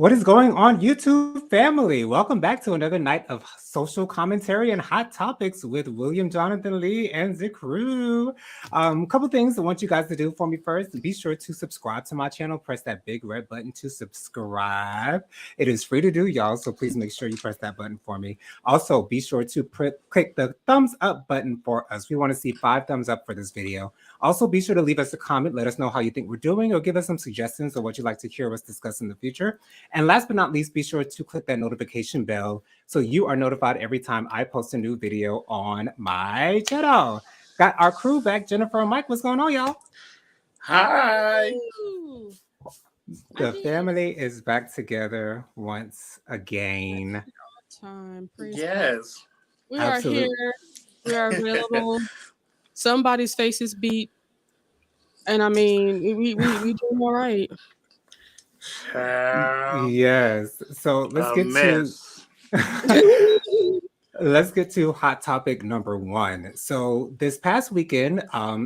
What is going on, YouTube family? Welcome back to another night of social commentary and hot topics with William Jonathan Lee and the crew. Couple things I want you guys to do for me first. Be sure to subscribe to my channel. Press that big red button to subscribe. It is free to do, y'all, so please make sure you press that button for me. Also, be sure to click the thumbs up button for us. We want to see 5 thumbs up for this video. Also, be sure to leave us a comment. Let us know how you think we're doing or give us some suggestions of what you'd like to hear us discuss in the future. And last but not least, be sure to click that notification bell so you are notified every time I post a new video on my channel. Got our crew back, Jennifer and Mike. What's going on, y'all? Hi. The family is back together once again. Yes. We are here. We are available. Somebody's face is beat. And I mean, we doing all right. Yes. So let's get to hot topic number 1. So this past weekend,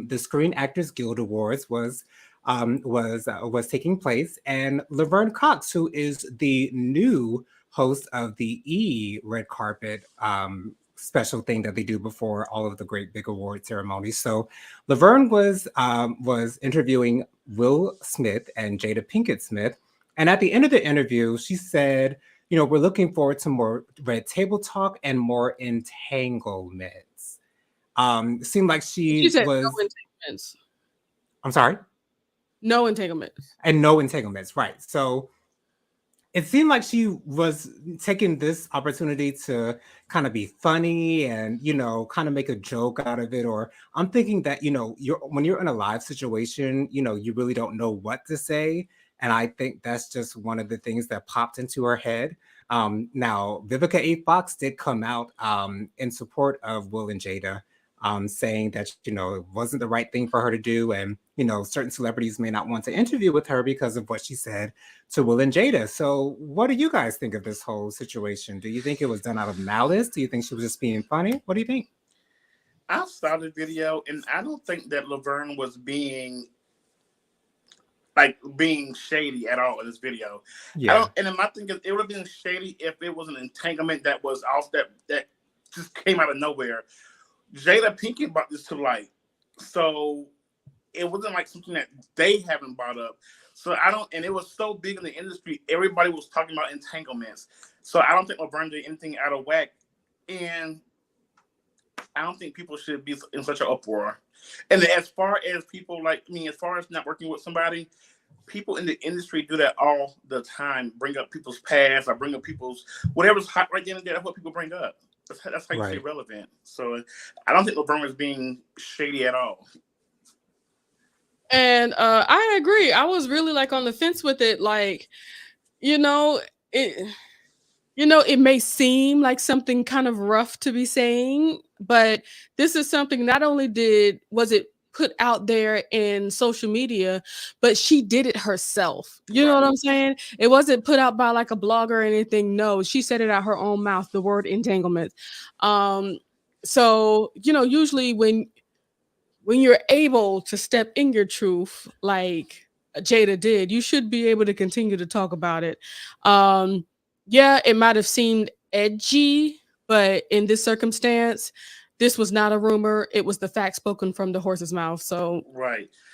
the Screen Actors Guild Awards was taking place, and Laverne Cox, who is the new host of the red carpet special thing that they do before all of the great big award ceremonies. So Laverne was interviewing Will Smith and Jada Pinkett Smith. And at the end of the interview, she said, you know, we're looking forward to more red table talk and more entanglements. Seemed like she said was... no entanglements. I'm sorry? No entanglements. And no entanglements, right. So it seemed like she was taking this opportunity to kind of be funny and, you know, kind of make a joke out of it. Or I'm thinking that, you know, when you're in a live situation, you know, you really don't know what to say. And I think that's just one of the things that popped into her head. Now, Vivica A. Fox did come out in support of Will and Jada, saying that, you know, it wasn't the right thing for her to do. And, you know, certain celebrities may not want to interview with her because of what she said to Will and Jada. So what do you guys think of this whole situation? Do you think it was done out of malice? Do you think she was just being funny? What do you think? I saw the video, and I don't think that Laverne was being shady at all in this video. Yeah. And my thing is, it would have been shady if it was an entanglement that was off that just came out of nowhere. Jada Pinkett brought this to light, so it wasn't like something that they haven't brought up. So and it was so big in the industry, everybody was talking about entanglements. So I don't think Laverne did anything out of whack, and I don't think people should be in such an uproar. And as far as people as far as not working with somebody, people in the industry do that all the time. Bring up people's past, or bring up people's whatever's hot right then and there. That's what people bring up. That's how you stay relevant. So I don't think Laverne was being shady at all. And I agree. I was really on the fence with it. Like, it may seem like something kind of rough to be saying, but this is something not only was it put out there in social media, but she did it herself. You know what I'm saying? It wasn't put out by a blogger or anything. No, she said it out her own mouth, the word entanglement. So, usually when you're able to step in your truth, like Jada did, you should be able to continue to talk about it. Yeah, it might have seemed edgy, but in this circumstance, this was not a rumor. It was the fact spoken from the horse's mouth. So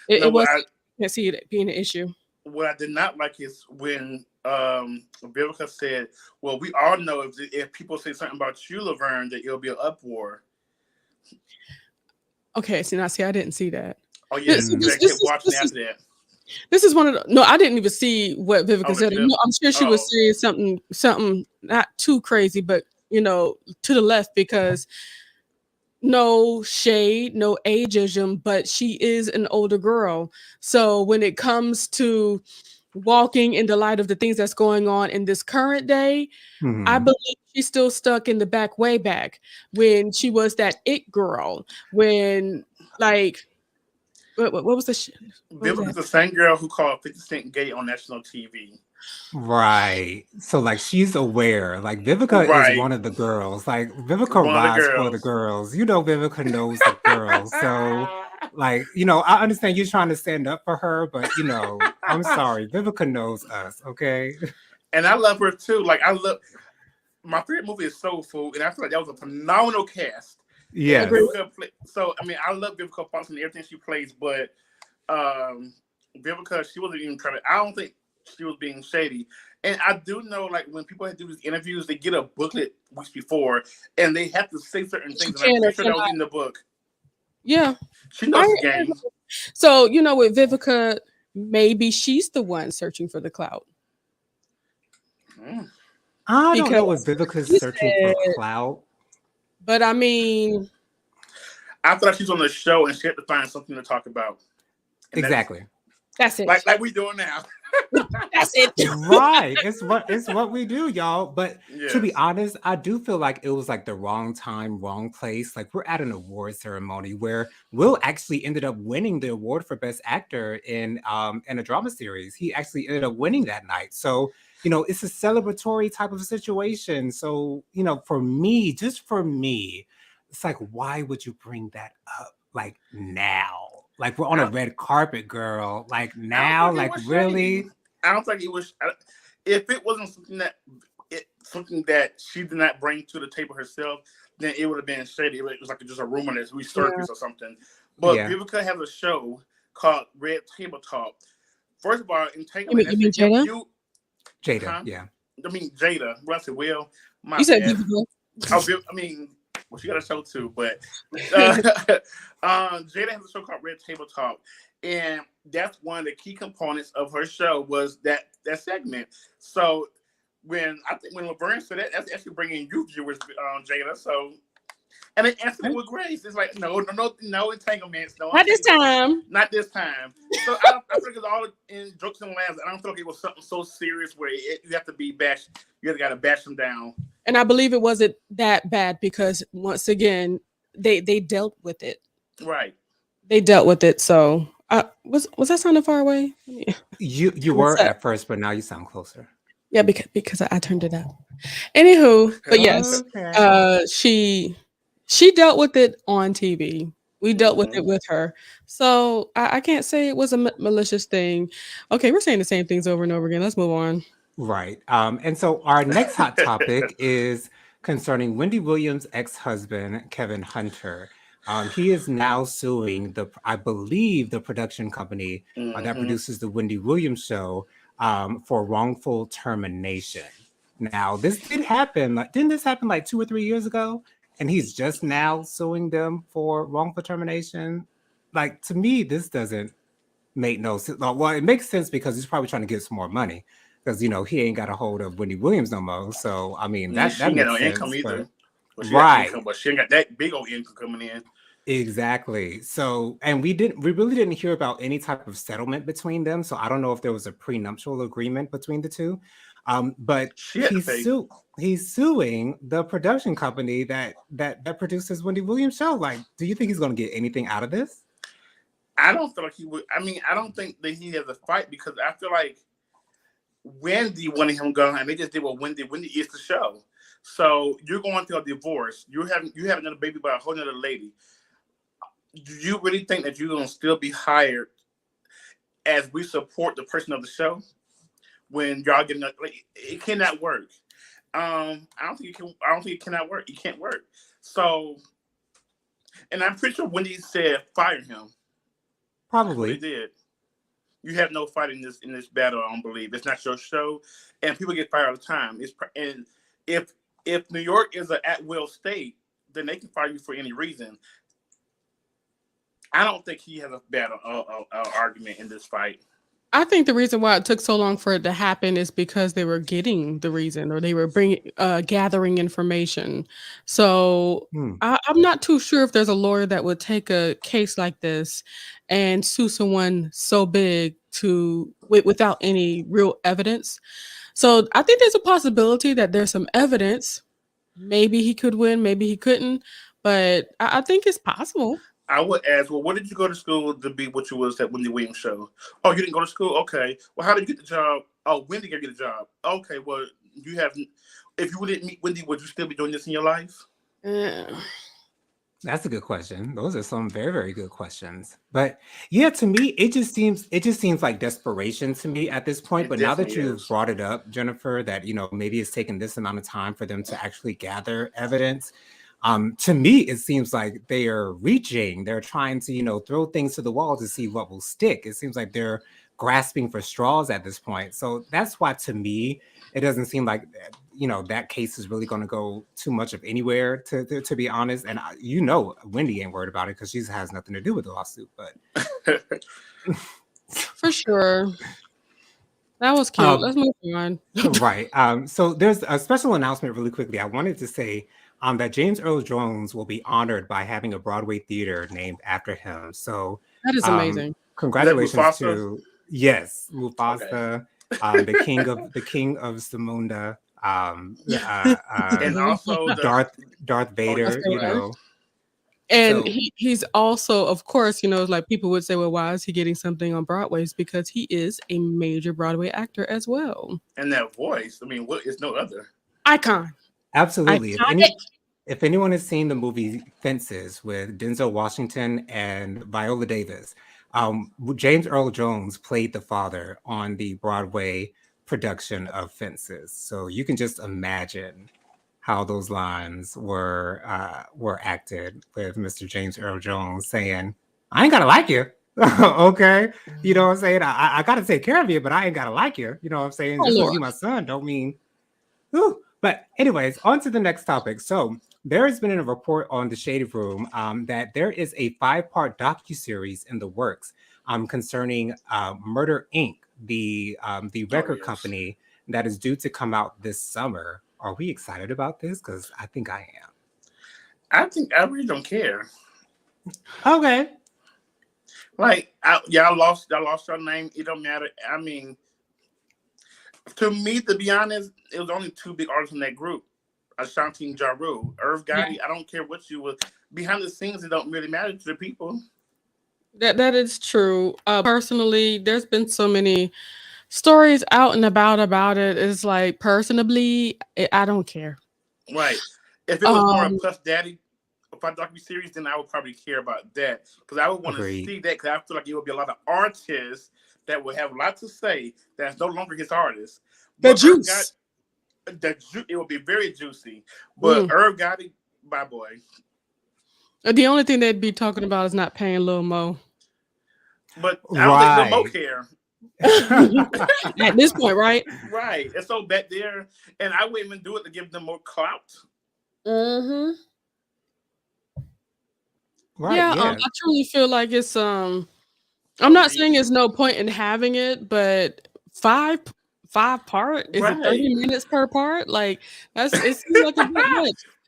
it was. I can't see it being an issue. What I did not like is when Vivica said, "Well, we all know if people say something about you, Laverne, that it'll be an uproar." Okay, I didn't see that. Oh yeah, I kept watching after that. This is one of the. No, I didn't even see what Vivica said. No, I'm sure she was saying something not too crazy, but to the left, because no shade, no ageism, but she is an older girl. So when it comes to walking in the light of the things that's going on in this current day, I believe she's still stuck in the way back when she was that it girl. When what was the shit? Vivica's the same girl who called 50 Cent gay on national TV. Right. So she's aware. Vivica is one of the girls. Vivica rides for the girls. Vivica knows the girls. So I understand you trying to stand up for her, but I'm sorry. Vivica knows us, okay? And I love her too. Like I love my favorite movie is Soul Food, and I feel like that was a phenomenal cast. Yeah. So I mean, I love Vivica Fox and everything she plays, but Vivica, she wasn't even trying to. I don't think she was being shady. And I do know, like, when people do these interviews, they get a booklet weeks before, and they have to say certain things. And I'm pretty sure that was in the book. Yeah. She knows the game. So, you know, with Vivica, maybe she's the one searching for the clout. I don't know if Vivica's searching for clout. But I mean, I thought she was on the show and she had to find something to talk about. And exactly. That's it. Like we doing now. That's it. Right. It's what we do, y'all. But to be honest, I do feel like it was like the wrong time, wrong place. Like we're at an award ceremony where Will actually ended up winning the award for Best Actor in a drama series. He actually ended up winning that night. So, you know, it's a celebratory type of situation. So, you know, for me, just for me, it's like, why would you bring that up like now? Like we're on a red carpet, girl. Like now, like really. I don't think it was. If it wasn't something that she did not bring to the table herself, then it would have been shady. It was like just a rumor that resurfaced or something. But Vivica has a show called Red Table Talk. First of all, entanglement. You mean Jada? Jada, huh? yeah. I mean Jada. Well, I said, well, you said Vivica. I mean. Well, she got a show too, but Jada has a show called Red Table Talk, and that's one of the key components of her show was that segment. So when Laverne said that, that's actually bringing you viewers, Jada. So and they answered it with grace. It's like no entanglements, Not this time. Not this time. So I think it's all in jokes and laughs. I don't feel like it was something so serious where you have to be bashed. You got to bash them down. And I believe it wasn't that bad because once again, they dealt with it. Right. They dealt with it. So was that sounding far away? You were at first, but now you sound closer. Yeah, because I turned it up. Anywho, but yes, she dealt with it on TV. We dealt with it with her. So I can't say it was a malicious thing. Okay, we're saying the same things over and over again. Let's move on. Right. And so our next hot topic is concerning Wendy Williams' ex-husband, Kevin Hunter. He is now suing I believe the production company that produces the Wendy Williams show for wrongful termination. Now, this did happen. Didn't this happen like 2 or 3 years ago? And he's just now suing them for wrongful termination. Like, to me, this doesn't make no sense. Well, it makes sense because he's probably trying to get some more money. Because, you know, he ain't got a hold of Wendy Williams no more. So, I mean, that she ain't got no sense, income either. Right. Income, but she ain't got that big old income coming in. Exactly. So, and we really didn't hear about any type of settlement between them. So I don't know if there was a prenuptial agreement between the two. But he's suing the production company that produces Wendy Williams' show. Like, do you think he's going to get anything out of this? I don't feel like he would. I mean, I don't think that he has a fight because I feel like Wendy wanted him gone, and they just did what Wendy is the show. So you're going through a divorce. You have another baby by a whole other lady. Do you really think that you're gonna still be hired as we support the person of the show when y'all getting like it cannot work? I don't think it cannot work. It can't work. So, and I'm pretty sure Wendy said fire him. Probably he did. You have no fight in this battle. I don't believe it's not your show, and people get fired all the time. And if New York is an at-will state, then they can fire you for any reason. I don't think he has a bad argument in this fight. I think the reason why it took so long for it to happen is because they were getting the reason, or they were gathering information. So I'm not too sure if there's a lawyer that would take a case like this and sue someone so big without any real evidence. So I think there's a possibility that there's some evidence. Maybe he could win, maybe he couldn't, but I think it's possible. I would ask, well, what did you go to school to be what you was at Wendy Williams show? Oh, you didn't go to school? Okay. Well, how did you get the job? Oh, Wendy gave you the job. Okay, well, if you didn't meet Wendy, would you still be doing this in your life? That's a good question. Those are some very, very good questions. But yeah, to me, it just seems like desperation to me at this point. It But now that definitely you've is. brought it up, Jennifer, that maybe it's taken this amount of time for them to actually gather evidence. To me, it seems like they are reaching. They're trying to, throw things to the wall to see what will stick. It seems like they're grasping for straws at this point. So that's why, to me, it doesn't seem like that case is really going to go too much of anywhere to be honest. And Wendy ain't worried about it because she has nothing to do with the lawsuit. But For sure. That was cute. Let's move on. Right. So there's a special announcement really quickly. I wanted to say that James Earl Jones will be honored by having a Broadway theater named after him. So That is amazing. Congratulations Mufasa? to yes, Okay. Mufasa, the king of Zamunda, And also Darth Vader, And So- he's also, of course, like people would say, well, why is he getting something on Broadway? It's because he is a major Broadway actor as well. And that voice, I mean, what is no other? Icon. Absolutely. Iconic. If anyone has seen the movie Fences with Denzel Washington and Viola Davis, James Earl Jones played the father on the Broadway production of Fences. So you can just imagine how those lines were acted with Mr. James Earl Jones saying, "I ain't gotta like you." Okay. You know what I'm saying? I gotta take care of you, but I ain't gotta like you. You know what I'm saying? Oh, Just because Lord. you my son don't mean. Whew. But anyways, on to the next topic. So there has been a report on the Shade Room that there is a 5-part docuseries in the works concerning Murder Inc., the record yes. company that is due to come out this summer. Are we excited about this? Because I think I am. I think I really don't care. Okay. Like, y'all lost your name. It don't matter. I mean, to me, to be honest, it was only 2 big artists in that group: Ashanti and Ja Rule. Irv Gotti. I don't care what you were behind the scenes. It don't really matter to the people. That is true. Personally, there's been so many stories out and about it. It's like, personally, I don't care. Right. If it was more a Puff Daddy docuseries, then I would probably care about that, because I would want to see that, because I feel like it would be a lot of artists that would have a lot to say that's no longer his artist. The juice. It would be very juicy. But Irv Gotti, bye boy. The only thing they'd be talking about is not paying Lil Mo. But I don't think Lil Mo care. At this point, right? Right. It's so back there. And I wouldn't even do it to give them more clout. Mm-hmm. Right, yeah. I truly feel like it's I'm not saying there's no point in having it, but 5 part is it 30 minutes per part? Like, it seems like a bit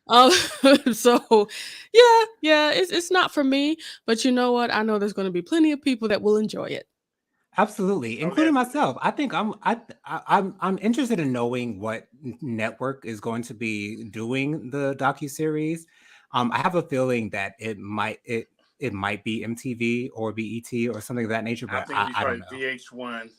much. So yeah, it's not for me, but you know what? I know there's going to be plenty of people that will enjoy it. Absolutely, including myself. I think I'm interested in knowing what network is going to be doing the docuseries. I have a feeling that it might be MTV or BET or something of that nature, but I don't know. VH1.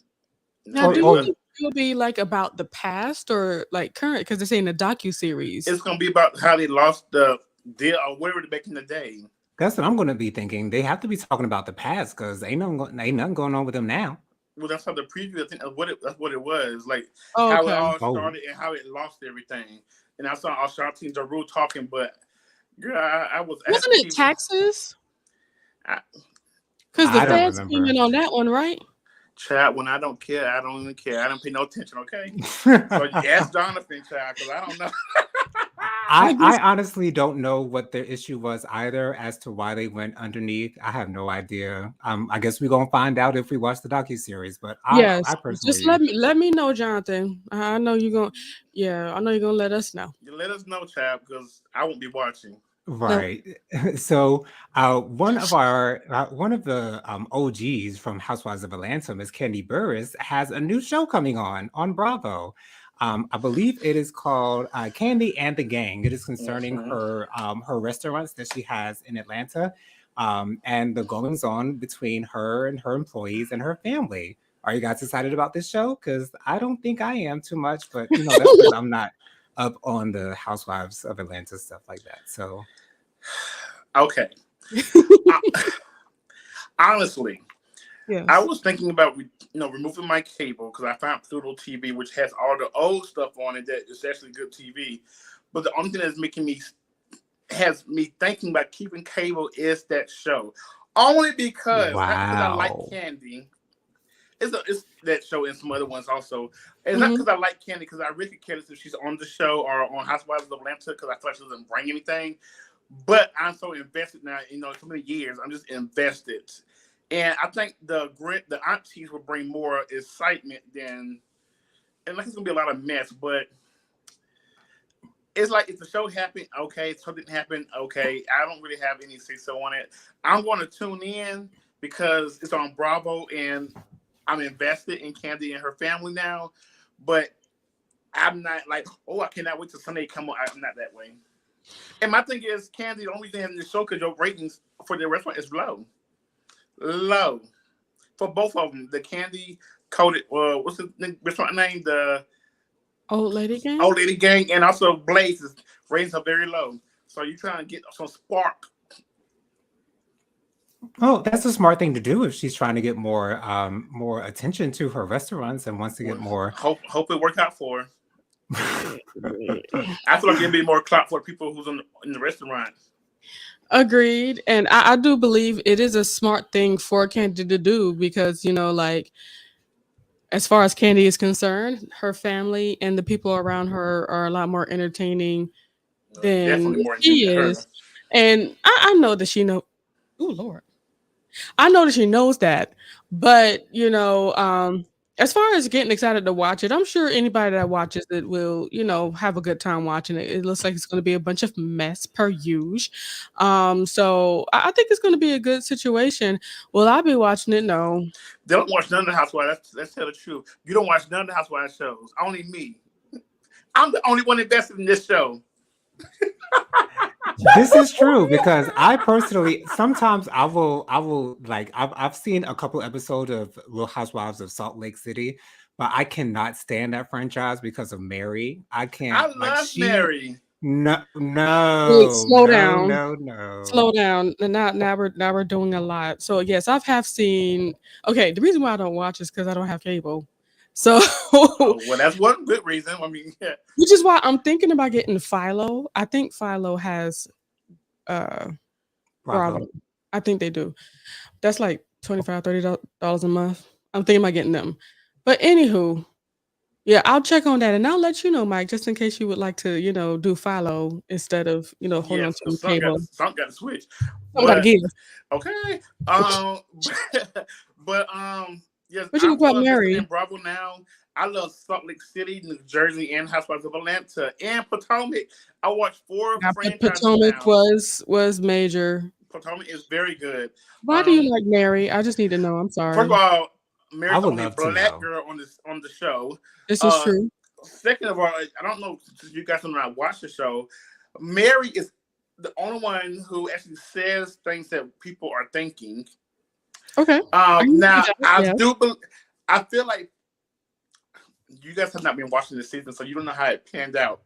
Now, do you think it'll be like about the past or like current? Because they're saying the docuseries. It's gonna be about how they lost the deal or whatever back in the day. That's what I'm going to be thinking. They have to be talking about the past, because ain't nothing going on with them now. Well, that's how the preview. I think that's what it was. Like how it all started and how it lost everything. And I saw Ashanti and Ja Rule talking, but girl, I was. Wasn't it taxes? Because the feds came in on that one, right? Child, when I don't care, I don't even care. I don't pay no attention, okay? So ask Jonathan, child, because I don't know. I honestly don't know what their issue was either, as to why they went underneath. I have no idea. I guess we're gonna find out if we watch the docuseries. But I personally just let me know, Jonathan. I know you're gonna. Yeah, I know you're gonna let us know. You let us know, child, because I won't be watching. Right. So one of the OGs from Housewives of Atlanta, Miss Kandi Burris, has a new show coming on Bravo. I believe it is called Kandi and the Gang. It is concerning her restaurants that she has in Atlanta, and the goings on between her and her employees and her family. Are you guys excited about this show? Because I don't think I am too much, but that's because I'm not up on the Housewives of Atlanta stuff like that. So Okay. Honestly, Yes. I was thinking about removing my cable because I found Pluto TV, which has all the old stuff on it that is actually good TV. But the only thing that's has me thinking about keeping cable is that show. Only because, not because I like Wow. Kandi. It's that show and some other ones also. It's not Mhm. because I like Kandi, because I really care if she's on the show or on Housewives of Atlanta, because I feel like she doesn't bring anything. But I'm so invested now, so many years, I'm just invested. And I think the aunties will bring more excitement than, and like it's gonna be a lot of mess, but it's like if the show happened, okay. If something happened, okay. I don't really have any say so on it. I'm going to tune in because it's on Bravo, and I'm invested in Kandi and her family now. But I'm not like, oh, I cannot wait till Sunday come on. I'm not that way. And my thing is, Kandi, the only thing in the show because your ratings for the restaurant is low. Low. For both of them. The Kandi coated, what's the restaurant name? The Old Lady Gang. Old Lady Gang, and also Blaze's ratings are very low. So you're trying to get some spark. Oh, that's a smart thing to do if she's trying to get more attention to her restaurants and wants to get more. Hope it works out for her. I feel like it'd be more clout for people who's in the restaurant. Agreed. And I do believe it is a smart thing for Kandi to do because, like, as far as Kandi is concerned, her family and the people around her are a lot more entertaining than Definitely more she entertaining is. And I know that she knows. Oh, Lord. I know that she knows that. But, as far as getting excited to watch it, I'm sure anybody that watches it will, have a good time watching it. It looks like it's going to be a bunch of mess per usual. So I think it's going to be a good situation. Will I be watching it? No. They don't watch none of the Housewives. Let's tell the truth. You don't watch none of the Housewives shows. Only me. I'm the only one invested in this show. This is true because I personally sometimes I will like I've seen a couple episodes of Real Housewives of Salt Lake City, but I cannot stand that franchise because of Mary. I can't I love Mary. No, Wait, slow down. no. Slow down. And now we're doing a lot. So yes, have seen. Okay, the reason why I don't watch is because I don't have cable. So well, that's one good reason. I mean, yeah. Which is why I'm thinking about getting Philo. I think Philo has Bravo. I think they do. That's like $25-$30 a month. I'm thinking about getting them. But anywho, yeah, I'll check on that and I'll let you know, Mike, just in case you would like to, do Philo instead of, holding on to cable. Some got to switch. Some got to give. Okay. Yes, What you I'm about Mary? in Bravo now. I love Salt Lake City, New Jersey, and Housewives of Atlanta, and Potomac. I watched 4 franchises Potomac now. was major. Potomac is very good. Why do you like Mary? I just need to know. I'm sorry. First of all, Mary's the only black girl on the show. This is true. Second of all, I don't know if you guys don't know how to watch the show. Mary is the only one who actually says things that people are thinking. Okay. Now I feel like you guys have not been watching this season, so you don't know how it panned out.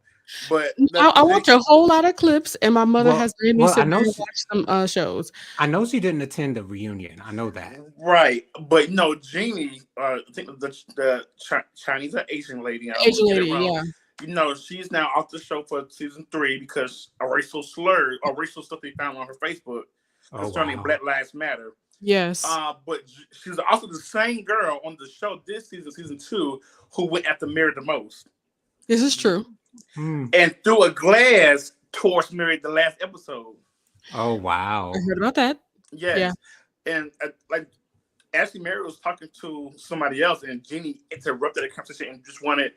But I watch a whole lot of clips, and my mother has made me sit down and watch some shows. I know she didn't attend the reunion. I know that. Right, but no, Jeannie, I think the Chinese or Asian lady. Asian lady, yeah. She's now off the show for season 3 because a racial slur or racial stuff they found on her Facebook concerning Black Lives Matter. Yes. But she was also the same girl on the show this season 2, who went after Mary the most. This is true. And threw a glass towards Mary the last episode. Oh, wow. I heard about that. Yes. Yeah. And actually Mary was talking to somebody else and Jeannie interrupted the conversation and just wanted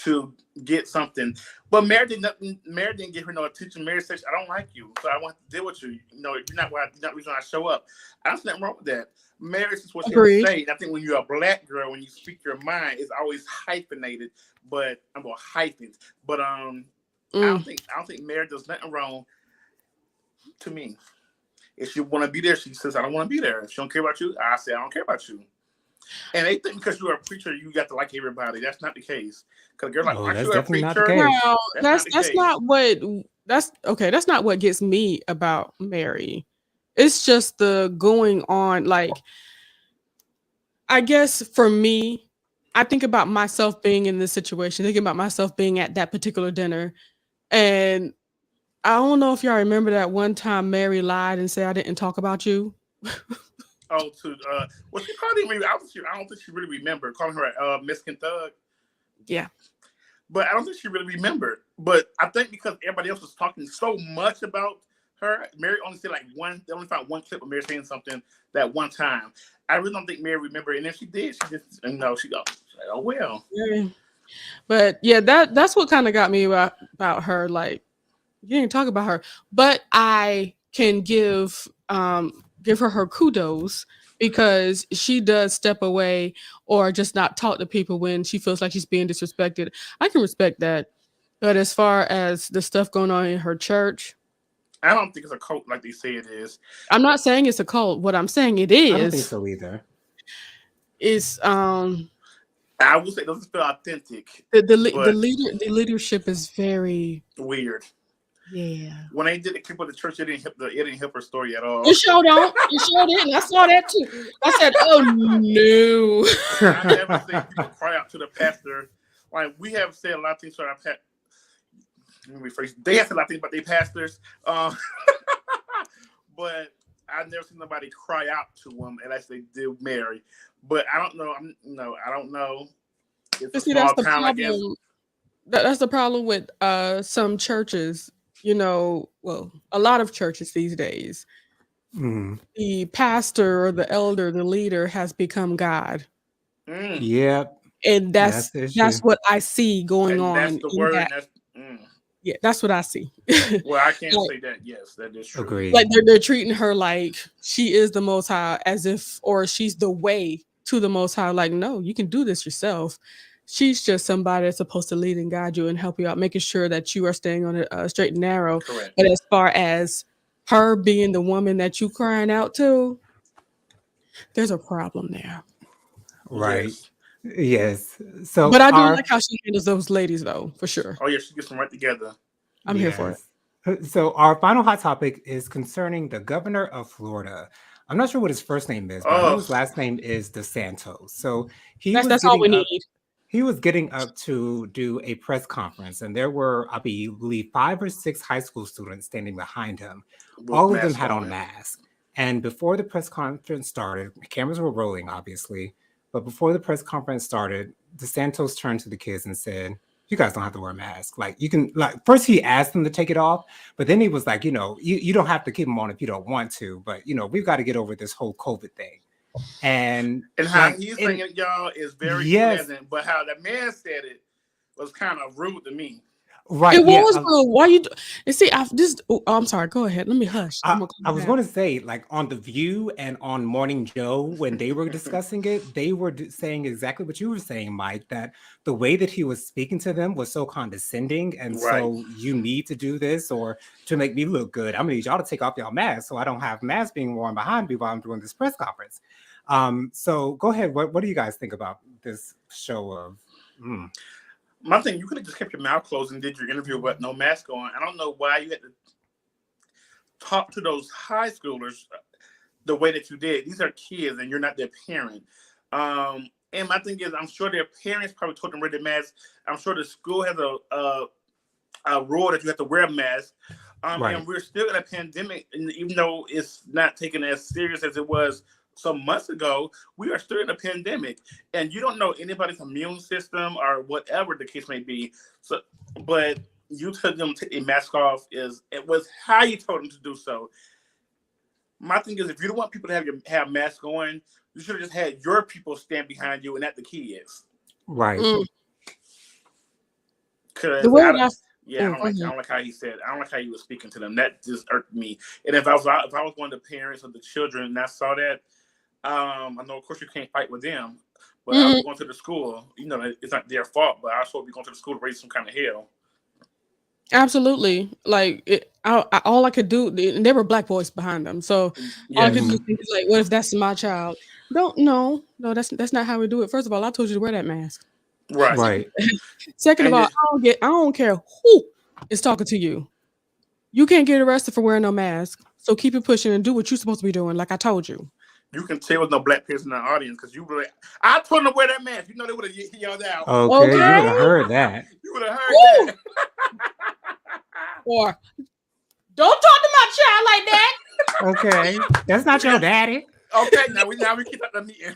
to get something. But Mary didn't give her no attention. Mary said, I don't like you, so I want to deal with you. You're not the reason I show up. I don't see nothing wrong with that. Mary is what she would say. I think when you're a black girl, when you speak your mind, it's always hyphenated. But I'm going hyphens. But I don't think Mary does nothing wrong to me. If she want to be there, she says, I don't want to be there. If she don't care about you, I say, I don't care about you. And they think because you're a preacher, you got to like everybody. That's not the case. Because girls like, aren't that's you a definitely not the preacher? case. Well, That's not that's not what gets me about Mary. It's just the going on, like, I guess for me, I think about myself being in this situation, thinking about myself being at that particular dinner. And I don't know if y'all remember that one time Mary lied and said I didn't talk about you. Oh, well, she probably didn't really. I don't think she really remembered calling her a Mexican thug. Yeah. But I don't think she really remembered. But I think because everybody else was talking so much about her, Mary only said like one. They only found one clip of Mary saying something that one time. I really don't think Mary remembered. And if she did, she just she goes, "Oh well." Yeah. But yeah, that's what kind of got me about her. Like, you didn't talk about her, but I can give her kudos because she does step away or just not talk to people when she feels like she's being disrespected. I can respect that. But as far as the stuff going on in her church, I don't think it's a cult like they say it is. I'm not saying it's a cult. What I'm saying it I don't think is so either. is I would say it doesn't feel authentic. the leadership is very weird. Yeah. When they did the clip of the church, it didn't help her story at all. You sure don't. You sure didn't. I saw that too. I said, "Oh no." I never seen people cry out to the pastor. Like, we have said a lot of things to our pastor. Let me rephrase. They have said a lot of things about their pastors, but I've never seen nobody cry out to them as they do Mary. But I don't know. I don't know. It's a small town, I guess. That's the problem with some churches. Well, a lot of churches these days, the pastor or the elder, the leader has become God. Yep. And that's what I see going on. That's the word. Yeah, that's what I see. Well, I can't say that. Yes, that is true. Agreed. Like they're treating her like she is the Most High, as if, or she's the way to the Most High. Like, no, you can do this yourself. She's just somebody that's supposed to lead and guide you and help you out, making sure that you are staying on a straight and narrow. Correct. But as far as her being the woman that you crying out to, there's a problem there. Right. Yes. So, but I do like how she handles those ladies, though, for sure. Oh yeah, she gets them right together. I'm here for it. So our final hot topic is concerning the governor of Florida. I'm not sure what his first name is, but I know his last name is DeSantos. So that's all we need. He was getting up to do a press conference, and there were, I believe, 5 or 6 high school students standing behind him. All of them had on masks. And before the press conference started, cameras were rolling, obviously. But before the press conference started, DeSantos turned to the kids and said, "You guys don't have to wear a mask. Like, you can." Like, first he asked them to take it off, but then he was like, you don't have to keep them on if you don't want to. But we've got to get over this whole COVID thing. And how he's saying it, y'all, is very pleasant. But how the man said it was kind of rude to me. Right. It was rude. Why you? See, I'm sorry. Go ahead. Let me hush. I was going to say, like, on The View and on Morning Joe, when they were discussing it, they were saying exactly what you were saying, Mike, that the way that he was speaking to them was so condescending. And so you need to do this, or to make me look good, I'm going to need y'all to take off y'all masks so I don't have masks being worn behind me while I'm doing this press conference. So go ahead. What do you guys think about this show of... My thing, you could have just kept your mouth closed and did your interview with no mask on. I don't know why you had to talk to those high schoolers the way that you did. These are kids, and you're not their parent. And my thing is, I'm sure their parents probably told them to wear their mask. I'm sure the school has a rule that you have to wear a mask. And we're still in a pandemic, and even though it's not taken as serious as it was some months ago, we are still in a pandemic, and you don't know anybody's immune system or whatever the case may be. So, but you told them to take a mask off it was how you told them to do so. My thing is, if you don't want people to have masks on, you should have just had your people stand behind you and not the kids. Right. Because I don't like how he said. I don't like how he was speaking to them. That just irked me. And if I was one of the parents of the children and I saw that, I know, of course, you can't fight with them, but I was going to the school. It's not their fault, but I was supposed to be going to the school to raise some kind of hell. Absolutely. Like, all I could do, and there were black boys behind them, so all I could do is like, what if that's my child? No, that's not how we do it. First of all, I told you to wear that mask. Right. Right. Second of And all, I don't care who is talking to you. You can't get arrested for wearing no mask. So keep it pushing and do what you're supposed to be doing, like I told you. you can tell with no black person in the audience because you were like, I told them to wear that mask. You know they would have yelled out. Okay, you Okay. would have heard that. You would have heard Woo! that. Or don't talk to my child like that. Okay, that's not your daddy. Okay, now we keep up the meeting.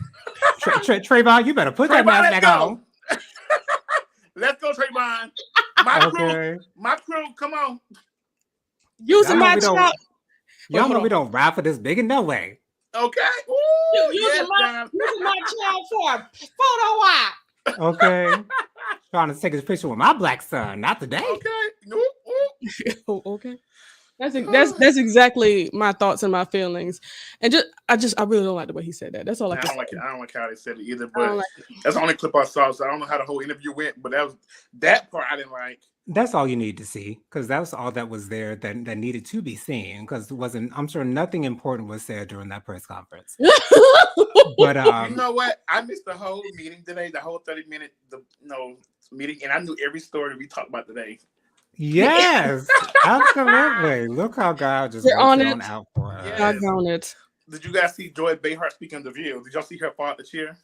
Trayvon, you better put that mask back on. Let's go, Trayvon. My crew, come on. Using my child. Y'all know we don't ride for this big in no way. Okay. Ooh, using my child for a photo op. Okay. Trying to take a picture with my black son, not today. Okay. Okay. That's exactly my thoughts and my feelings, and I really don't like the way he said that. That's all I can say. I don't like how they said it either, but that's the only clip I saw, so I don't know how the whole interview went, but that part I didn't like. That's all you need to see, because that was all that was there that needed to be seen, because I'm sure nothing important was said during that press conference. But you know what? I missed the whole meeting today, the whole 30-minute meeting, and I knew every story we talked about today. Yes, absolutely. Look how God just on out for us. Yes. On it. Did you guys see Joy Behar speaking on The View? Did y'all see her fall out the chair?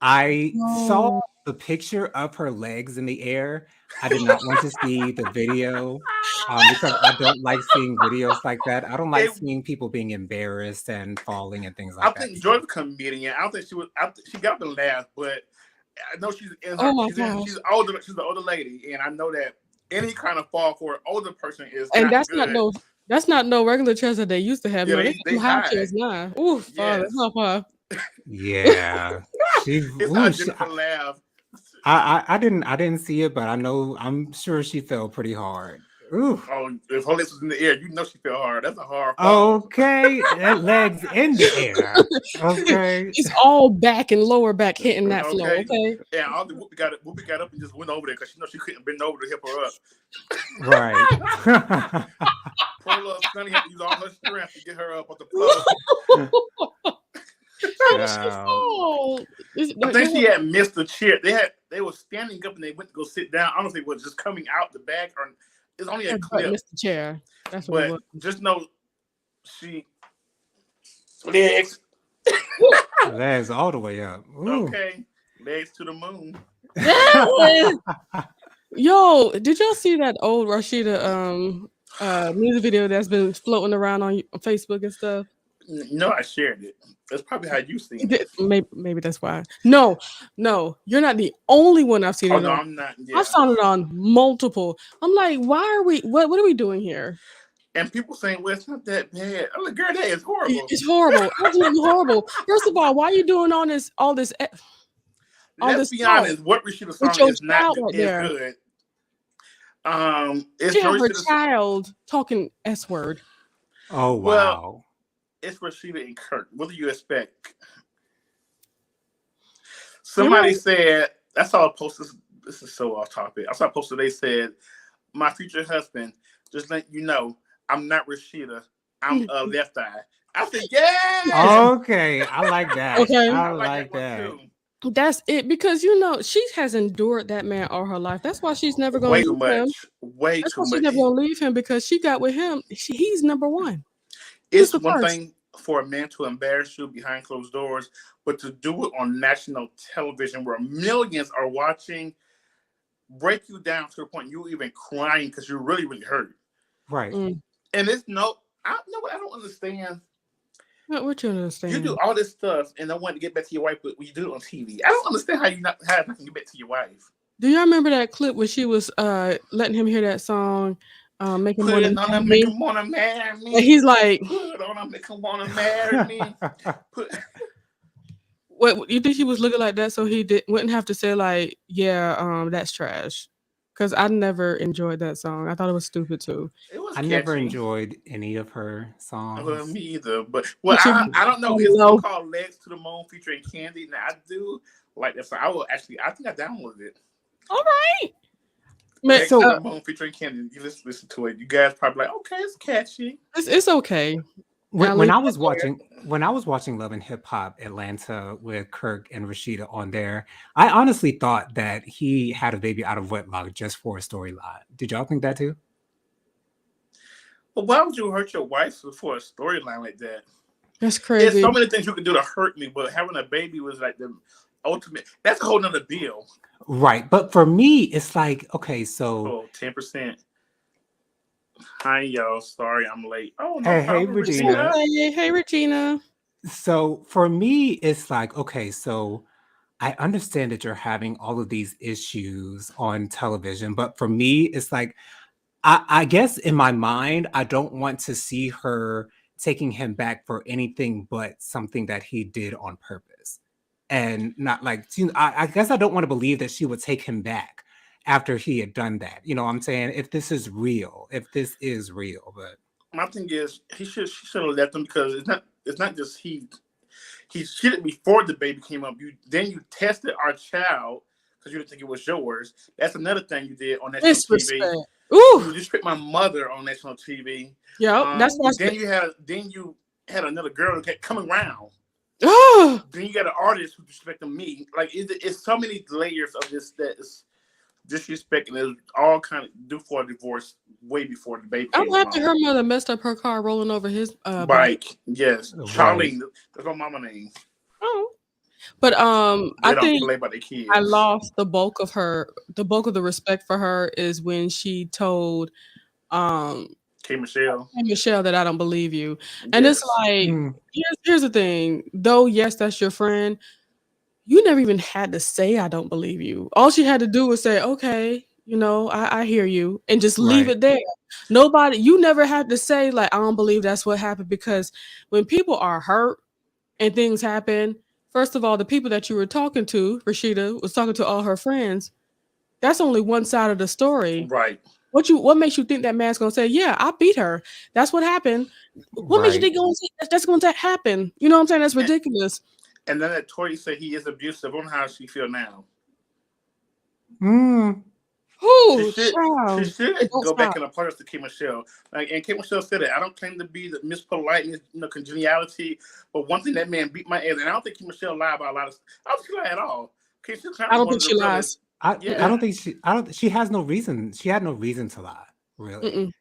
I saw the picture of her legs in the air. I did not want to see the video because I don't like seeing videos like that. I don't like seeing people being embarrassed and falling and things like that. I think Joy's a comedian. I don't think she was. She got the laugh, but I know she's in. She's older. She's an older lady, and I know that any kind of fall for an older person is. And that's good. That's not no regular chairs that they used to have. Yeah, no, they high chairs now. Ooh, Father, help her. Yeah, laugh. I didn't see it, but I'm sure she fell pretty hard. Ooh. Oh, if her legs was in the air, you know she fell hard. That's a hard fall. Okay, that legs in the air. Okay, it's all back and lower back hitting that floor. Okay. Yeah, all the Whoopi got up and just went over there because she knows she couldn't bend over to help her up. Right. Poor little Sonny had to use all her strength to get her up on the plug. I think she had missed the chair. They were standing up and they went to go sit down. I don't know if they were just coming out the back or it's only a clip. Missed the chair. That's what. But just know she legs all the way up. Ooh. Okay, legs to the moon. Yo, did y'all see that old Rashida music video that's been floating around on Facebook and stuff? No, I shared it. That's probably how you see it. Maybe that's why. No, you're not the only one I've seen it no, on. I'm not. Yeah. I saw it on multiple. I'm like, why are we? What are we doing here? And people saying, "Well, it's not that bad." I'm like, "Girl, that is horrible." It's horrible. Absolutely horrible. First of all, why are you doing all this? Let's be honest. What Rashida's song is not good. She had her child talking S word. Oh wow. Well, it's Rashida and Kirk. What do you expect? Somebody said, I saw a post. This is so off topic. I saw a post they said, "My future husband, just let you know, I'm not Rashida. I'm a left eye." I said, "Yeah." Okay, I like that. Okay, I like that. That's it, because she has endured that man all her life. That's why she's never going to leave him. That's why she's never going to leave him, because she got with him. He's number one. It's one thing for a man to embarrass you behind closed doors, but to do it on national television where millions are watching, break you down to the point you even crying because you're really, really hurt. Right. And it's I don't understand. What you understand? You do all this stuff and don't want to get back to your wife, but when you do it on TV, I don't understand how you not can get back to your wife. Do y'all remember that clip where she was letting him hear that song? Make him want to marry me. And he's like, put on him, make him want to marry me. What you think he was looking like that so he wouldn't have to say like, yeah, that's trash? Because I never enjoyed that song. I thought it was stupid too. I never enjoyed any of her songs. Well, me either. But I don't know. His song called "Legs to the Moon" featuring Kandi. Now I do like that song. I think I downloaded it. All right. Legs to the Moon featuring Kandi. You listen to it. You guys probably like, okay, it's catchy. It's okay. when I was watching Love and Hip Hop Atlanta with Kirk and Rashida on there, I honestly thought that he had a baby out of wedlock just for a storyline. Did y'all think that too? Well, why would you hurt your wife for a storyline like that? That's crazy. There's so many things you can do to hurt me, but having a baby was like the ultimate. That's a whole nother deal. Right. But for me, it's like, okay, so 10%. Hi, y'all. Sorry, I'm late. Oh, no hey, problem, Regina. Hey, Regina. So for me, it's like, okay, so I understand that you're having all of these issues on television, but for me, it's like, I guess in my mind, I don't want to see her taking him back for anything but something that he did on purpose. And not like, I guess I don't want to believe that she would take him back after he had done that. You know what I'm saying? If this is real, but my thing is she should have left him because it's not just he cheated before the baby came up. You tested our child because you didn't think it was yours. That's another thing you did on national TV. Ooh, you disrespect my mother on national TV. Yeah, that's why. Then you had another girl that kept coming around. Oh, Then you got an artist who disrespecting me. Like it's so many layers of this that is disrespect, and it's all kind of due for a divorce way before the baby. I'm happy her mother messed up her car rolling over his bike. Yes, Right. Charlene. That's my mama name. Oh, but I think play by the kids. I lost the bulk of the respect for her is when she told K. Michelle that I don't believe you. And it's like, here's the thing. Though, yes, that's your friend. You never even had to say, I don't believe you. All she had to do was say, okay, I hear you, and just leave it there. You never had to say, like, I don't believe that's what happened, because when people are hurt and things happen, first of all, the people that you were talking to, Rashida, was talking to all her friends. That's only one side of the story. Right. What makes you think that man's gonna say, yeah, I beat her? That's what happened. What makes you think that's going to happen? You know what I'm saying? That's ridiculous. And then that Tori said he is abusive. I wonder how she feel now. Who? She should go back and apologize to K. Michelle. And K. Michelle said it. I don't claim to be the Miss Politeness, congeniality, but one thing, that man beat my ass, and I don't think K. Michelle lied about a lot of. I don't think she lied at all. I don't think she lies. I don't. She has no reason. She had no reason to lie, really.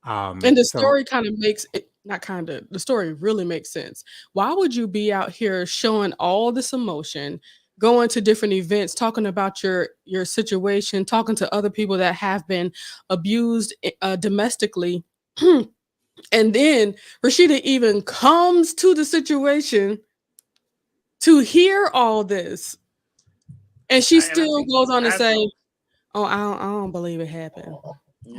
And the story kind of makes it. Not kind of. The story really makes sense. Why would you be out here showing all this emotion, going to different events, talking about your situation, talking to other people that have been abused domestically, and then Rashida even comes to the situation to hear all this, and she still goes on to say, "Oh, I don't believe it happened."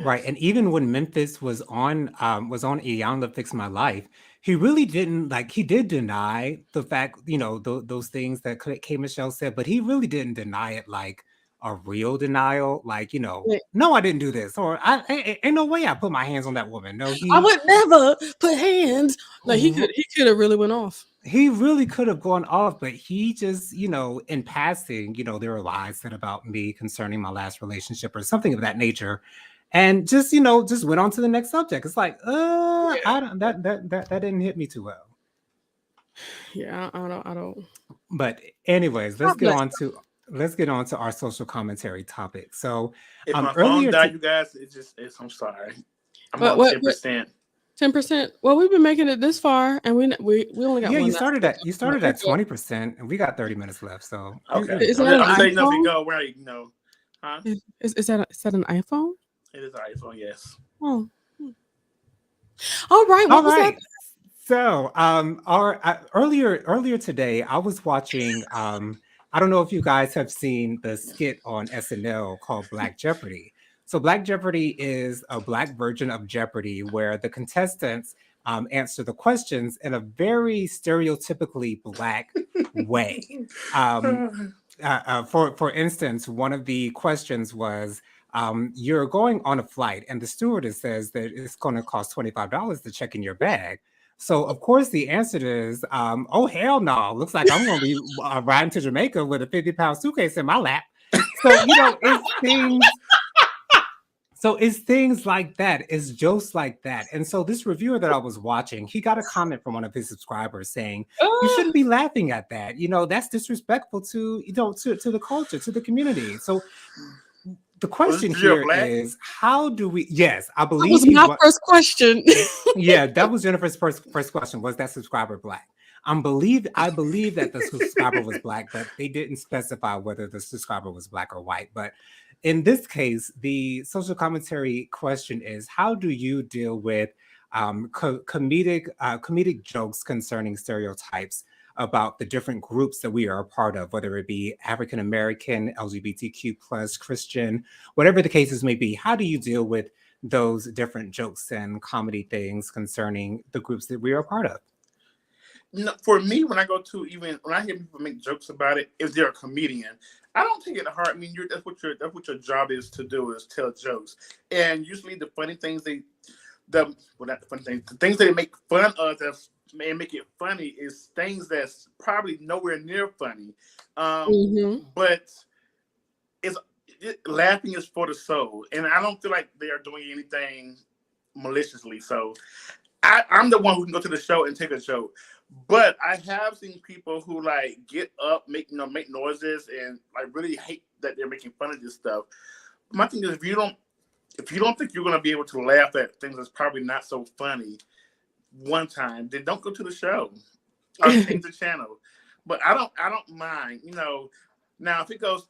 Right. And even when Memphis was on Iyanla Fix My Life, he really didn't, he did deny the fact, those things that K. Michelle said, but he really didn't deny it like a real denial. No, I didn't do this, or ain't no way I put my hands on that woman. No, I would never put hands. Like he could have really went off. He really could have gone off, but he just, in passing, there were lies said about me concerning my last relationship or something of that nature. And just went on to the next subject. It's like, that didn't hit me too well. Yeah, I don't. But anyways, let's get on to our social commentary topic. So, if my phone died, you guys, I'm sorry. I'm on 10%. 10%. Well, we've been making it this far, and we only got. Yeah, you started at 20%, and we got 30 minutes left. So okay, I'm saying nothing go right. Huh? Is that an iPhone? It is an iPhone, yes. Oh. All right. What was that? So, earlier today, I was watching. I don't know if you guys have seen the skit on SNL called Black Jeopardy. So, Black Jeopardy is a Black version of Jeopardy where the contestants answer the questions in a very stereotypically Black way. For instance, one of the questions was, you're going on a flight and the stewardess says that it's going to cost $25 to check in your bag. So, of course, the answer is, oh, hell no. Looks like I'm going to be riding to Jamaica with a 50-pound suitcase in my lap. So, it's things. So it's things like that. It's jokes like that. And so this reviewer that I was watching, he got a comment from one of his subscribers saying, you shouldn't be laughing at that. That's disrespectful to, to the culture, to the community. So the question here is, how do we, yes, I believe that was my first question. Yeah, that was Jennifer's first question. Was that subscriber Black? I believe that the subscriber was Black, but they didn't specify whether the subscriber was Black or white. But in this case, the social commentary question is: how do you deal with comedic jokes concerning stereotypes about the different groups that we are a part of, whether it be African American, LGBTQ plus, Christian, whatever the cases may be? How do you deal with those different jokes and comedy things concerning the groups that we are a part of? For me, when I hear people make jokes about it, if they're a comedian, I don't take it to heart. I mean, that's what your job is to do, is tell jokes. And usually the funny things the things they make fun of that may make it funny is things that's probably nowhere near funny. But laughing is for the soul, and I don't feel like they are doing anything maliciously. So I'm the one who can go to the show and take a joke. But I have seen people who like get up, make noises, and like really hate that they're making fun of this stuff. My thing is, if you don't think you're going to be able to laugh at things that's probably not so funny one time, then don't go to the show or change the channel. But I don't mind, Now, if it goes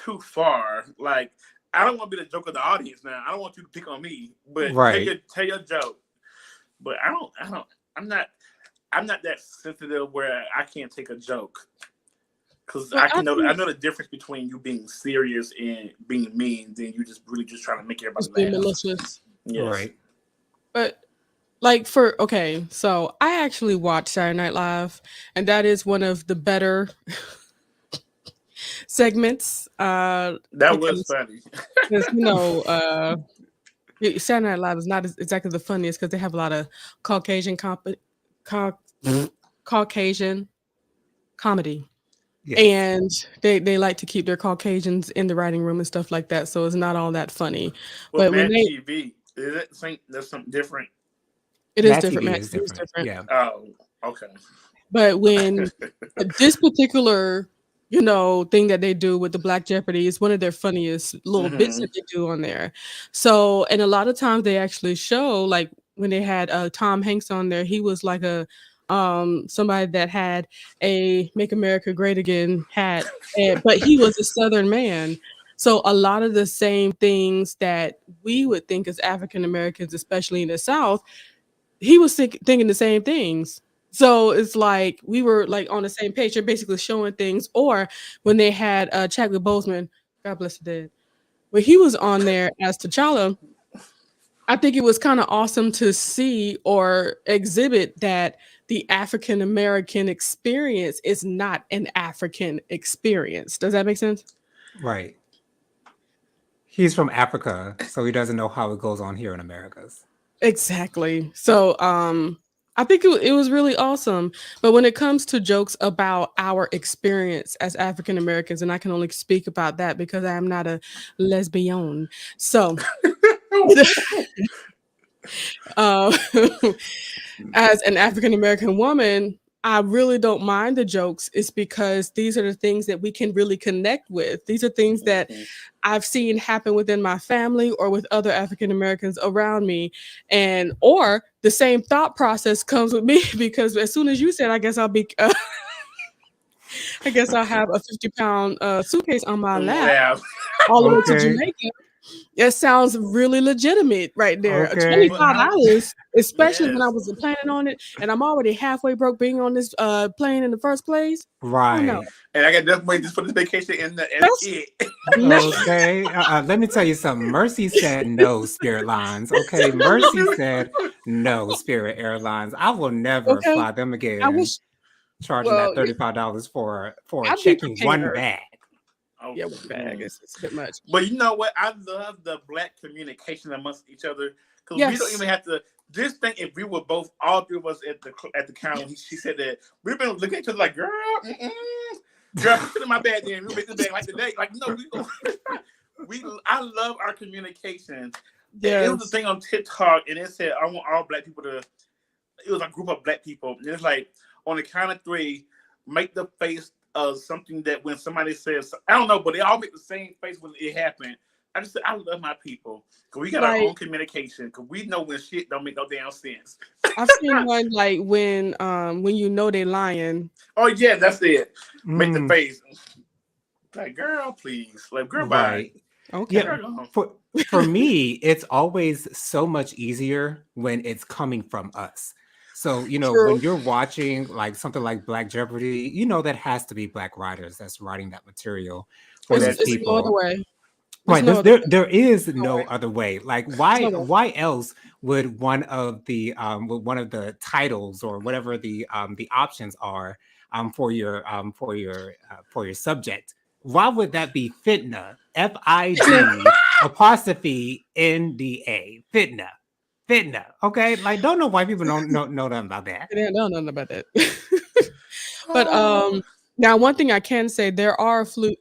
too far, like, I don't want to be the joke of the audience. Now, I don't want you to pick on me, but tell your joke. But I'm not that sensitive where I can't take a joke, because I know the difference between you being serious and being mean than you just really trying to make everybody laugh. Malicious. Yes. Right. But so I actually watch Saturday Night Live, and that is one of the better segments. That was funny. Because Saturday Night Live is not exactly the funniest, because they have a lot of Caucasian Caucasian comedy. Yes. And they like to keep their Caucasians in the writing room and stuff like that, so it's not all that funny. But Mad TV, is that's something different? It is different. Mad TV is different. Yeah. Oh, okay. But when this particular thing that they do with the Black Jeopardy is one of their funniest little bits that they do on there. So, and a lot of times they actually show, like when they had Tom Hanks on there, he was like a somebody that had a Make America Great Again hat, but he was a Southern man. So a lot of the same things that we would think as African Americans, especially in the South, he was thinking the same things. So it's like we were like on the same page. They're basically showing things. Or when they had Chadwick Boseman, God bless the dead, when he was on there as T'Challa, I think it was kind of awesome to see or exhibit that the African American experience is not an African experience. Does that make sense? Right. He's from Africa, so he doesn't know how it goes on here in Americas. Exactly. So I think it was really awesome. But when it comes to jokes about our experience as African Americans, and I can only speak about that because I am not a lesbian. So as an African American woman, I really don't mind the jokes. It's because these are the things that we can really connect with. These are things that I've seen happen within my family or with other African Americans around me. Or the same thought process comes with me, because as soon as you said, I guess I'll have a 50-pound suitcase on my lap all the way to Jamaica. It sounds really legitimate right there. Okay. $25, especially when I was planning on it, and I'm already halfway broke being on this plane in the first place. Right. And I got enough money just for this vacation and it. Okay. Let me tell you something. Mercy said no, Spirit Lines. Okay. Mercy said no, Spirit Airlines. I will never fly them again. I wish charging that $35 for checking one bag. Oh, yeah, one bag. It's a bit much. But you know what? I love the Black communication amongst each other, because we don't even have to. Just think, if we were all three of us at the counter, she said that we've been looking at each other like, girl, put it in my bag. Then we'll make this bag like today. Like, no, I love our communication. Yes. It was a thing on TikTok, and it said, "I want all black people to." It was a group of black people, and it's like on the count of 3, make the face of something that when somebody says, I don't know, but they all make the same face when it happened. I just said, I love my people because we got our own communication because we know when shit don't make no damn sense. I've seen one like when you know they lying. Oh yeah, that's it. Make the face. Like, girl, please. Like, girl, Right. bye. Okay. Yeah. For me, it's always so much easier when it's coming from us. So, True. when you're watching like something like Black Jeopardy, that has to be Black writers that's writing that material for these people. No other way. Right. There is no other way. Like, why else would one of the titles or whatever the options are for your subject, why would that be fitna? FID apostrophe NDA. Fitna. Okay. Like, don't know why people don't know nothing about that. They don't know nothing about that. But now one thing I can say, there are a few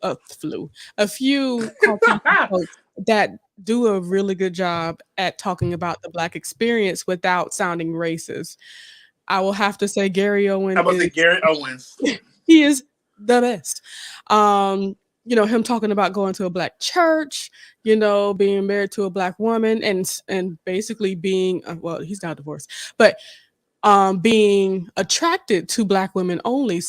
folks that do a really good job at talking about the Black experience without sounding racist. I will have to say Gary Owens. I was say Gary Owens. He is the best. Him talking about going to a Black church, being married to a Black woman and basically being he's not divorced, but being attracted to Black women only.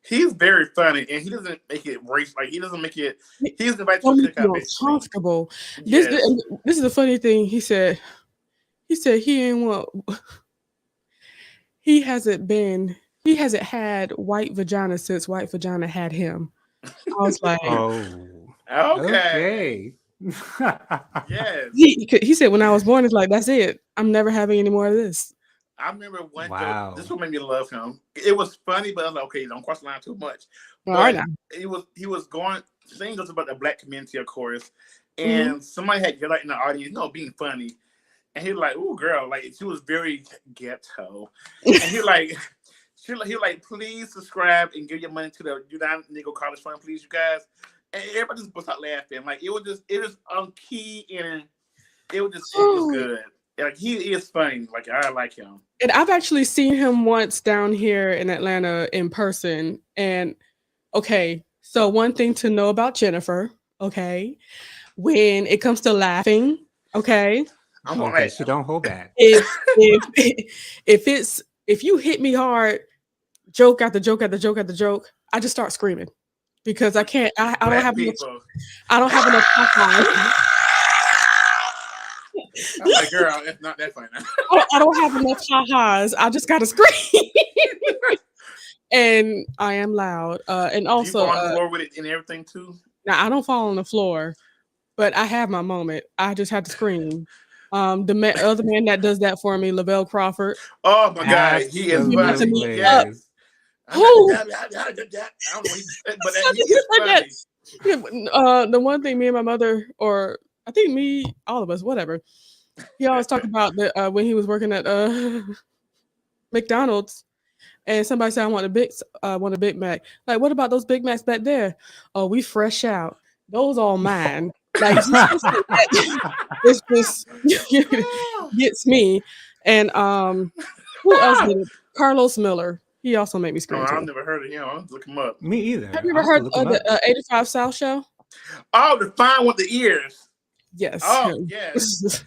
He's very funny, and he doesn't make it race. Like, he doesn't make it. He's invited to the cookout. Comfortable. Yes. This is the funny thing. He said he ain't want. He hasn't had white vagina since white vagina had him. I was like, oh, okay. Yes. He said when I was born, it's like, that's it. I'm never having any more of this. I remember one. Wow. This one made me love him. It was funny, but I was like, okay, don't cross the line too much. But he was saying this about the Black community, of course, and somebody had like in the audience, being funny, and he was like, "Ooh, girl," like she was very ghetto, and he like, please subscribe and give your money to the United Negro College Fund, please, you guys. And everybody just started laughing. Like, it was on key, and it was good. Like, he is funny. Like, I like him. And I've actually seen him once down here in Atlanta in person. And okay, so one thing to know about Jennifer, okay, when it comes to laughing, okay, she don't hold back. If you hit me hard, joke after joke after joke after joke, I just start screaming because I can't. I don't have enough time. I'm like, girl, it's not that funny. I don't have enough ha-has. I just gotta scream. And I am loud. And also, do you fall on the floor with it and everything too? Now I don't fall on the floor, but I have my moment. I just have to scream. The other man that does that for me, Lavelle Crawford. Oh my God, he is funny. Yes. Who? I don't know, but he is funny. The one thing me and my mother, or I think all of us, whatever. He always talked about when he was working at McDonald's, and somebody said, "I want a Big Mac." Like, what about those Big Macs back there? Oh, we fresh out. Those all mine. Like, it's just gets me. And who else did it? Carlos Miller. He also made me scream. I've never heard of him. I'll look him up. Me either. Have you ever heard of the 85 South show? Oh, the fine with the ears. Yes. Oh, yes.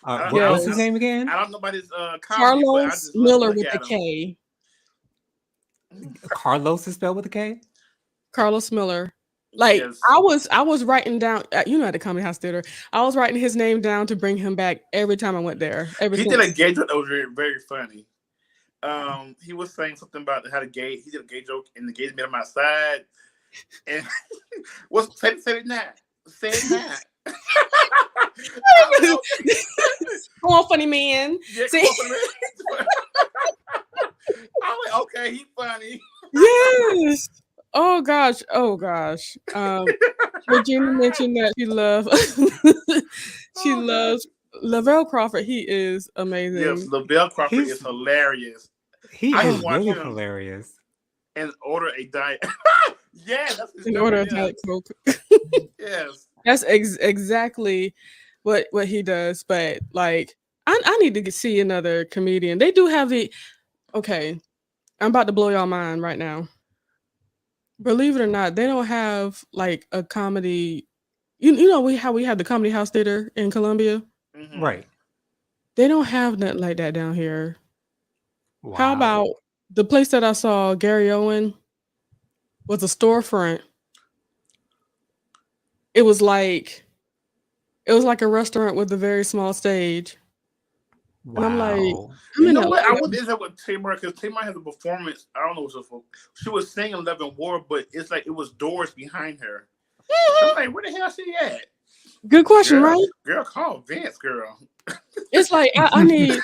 What was his name again? I don't know about his Carlos Miller with the K. Carlos is spelled with a K? Carlos Miller. Like, yes. I was writing down, at the Comedy House Theater, I was writing his name down to bring him back every time I went there. He did a gay joke that was very, very funny. He was saying something about he did a gay joke and the gays met him outside. And say it now. Say it now. Come on, funny man. Yeah, come on, funny man. I'm like, okay, he's funny. Yes. Oh gosh. Regina mentioned that she loves Lavelle Crawford. He is amazing. Yes, Lavelle Crawford is hilarious. He is really hilarious. and order a diet. Yeah, that's his In joke, order yeah. to Diet Coke. Yes. That's exactly what he does. But like, I need to see another comedian. They do have the okay. I'm about to blow y'all mind right now. Believe it or not, they don't have like a comedy. You know how we have the Comedy House Theater in Columbia. Mhm. Right. They don't have nothing like that down here. Wow. How about the place that I saw Gary Owen was a storefront. It was like a restaurant with a very small stage. And I'm like, Wow. I'm You in know LA. what? I would visit with Tamar because Tamar has a performance. I don't know what it was. She was singing Love and War, but it's like it was doors behind her. I'm like, where the hell she at? Good question, Girl, right? girl, call Vince, girl. It's like I need.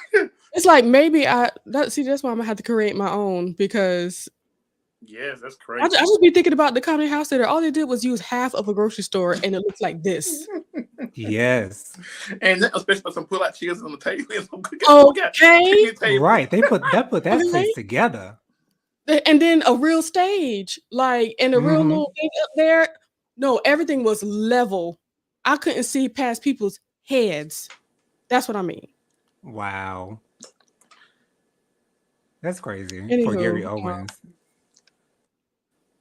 It's like maybe that's why I'm gonna have to create my own because Yes, that's I crazy. just be thinking about the Comedy House Theater. All they did was use half of a grocery store and it looks like this. Yes. And then, especially some pull out chairs on the table. And some Okay. table. Right. They put that Okay. place together. And then a real stage, like and a real Mhm. little thing up there. No, everything was level. I couldn't see past people's heads. That's what I mean. Wow. That's crazy for Gary Anywho, Owens.